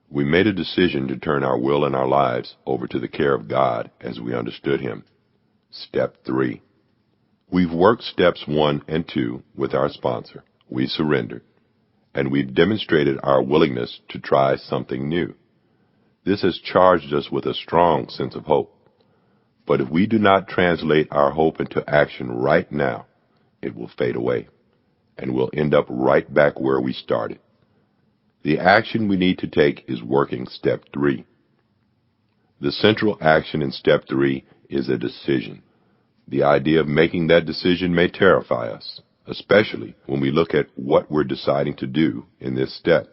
We made a decision to turn our will and our lives over to the care of God as we understood Him. Step 3. We've worked steps 1 and 2 with our sponsor. We surrendered. And we've demonstrated our willingness to try something new. This has charged us with a strong sense of hope. But if we do not translate our hope into action right now, it will fade away, and we'll end up right back where we started. The action we need to take is working step 3. The central action in step 3 is a decision. The idea of making that decision may terrify us, especially when we look at what we're deciding to do in this step.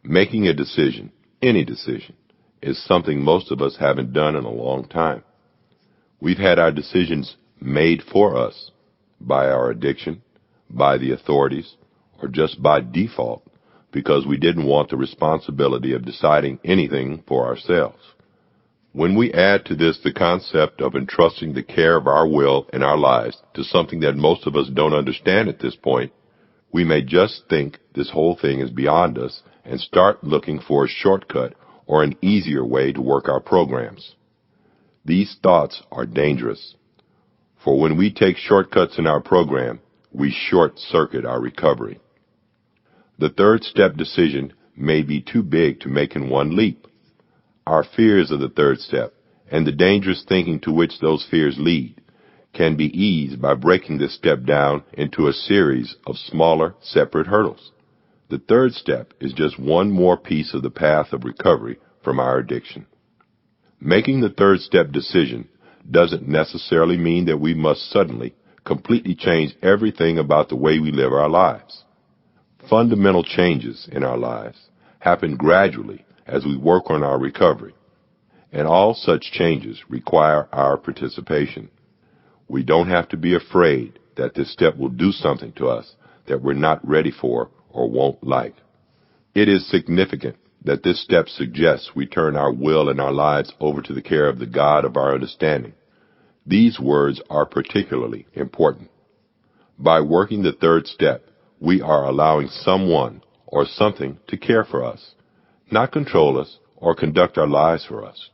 Making a decision, any decision, is something most of us haven't done in a long time. We've had our decisions made for us by our addiction, by the authorities, or just by default because we didn't want the responsibility of deciding anything for ourselves. When we add to this the concept of entrusting the care of our will and our lives to something that most of us don't understand at this point, we may just think this whole thing is beyond us and start looking for a shortcut or an easier way to work our programs. These thoughts are dangerous, for when we take shortcuts in our program, we short-circuit our recovery. The third step decision may be too big to make in one leap. Our fears of the third step and the dangerous thinking to which those fears lead can be eased by breaking this step down into a series of smaller, separate hurdles. The third step is just one more piece of the path of recovery from our addiction. Making the third step decision doesn't necessarily mean that we must suddenly, completely change everything about the way we live our lives. Fundamental changes in our lives happen gradually as we work on our recovery, and all such changes require our participation. We don't have to be afraid that this step will do something to us that we're not ready for or won't like. It is significant that this step suggests we turn our will and our lives over to the care of the God of our understanding. These words are particularly important. By working the third step, we are allowing someone or something to care for us, not control us or conduct our lives for us.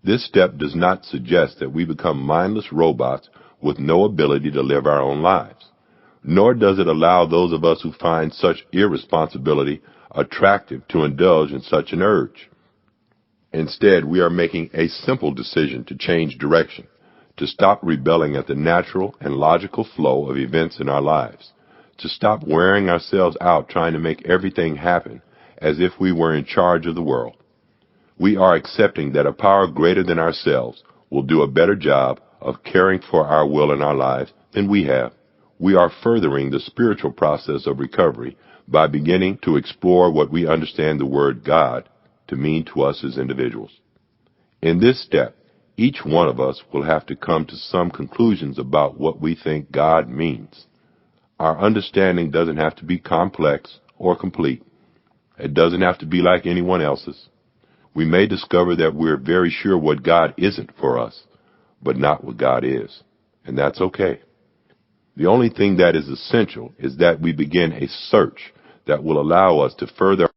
This step does not suggest that we become mindless robots with no ability to live our own lives, nor does it allow those of us who find such irresponsibility attractive to indulge in such an urge. Instead, we are making a simple decision to change direction, to stop rebelling at the natural and logical flow of events in our lives, to stop wearing ourselves out trying to make everything happen as if we were in charge of the world. We are accepting that a power greater than ourselves will do a better job of caring for our will and our lives than we have. We are furthering the spiritual process of recovery by beginning to explore what we understand the word God to mean to us as individuals. In this step, each one of us will have to come to some conclusions about what we think God means. Our understanding doesn't have to be complex or complete. It doesn't have to be like anyone else's. We may discover that we're very sure what God isn't for us, but not what God is, and that's okay. The only thing that is essential is that we begin a search that will allow us to further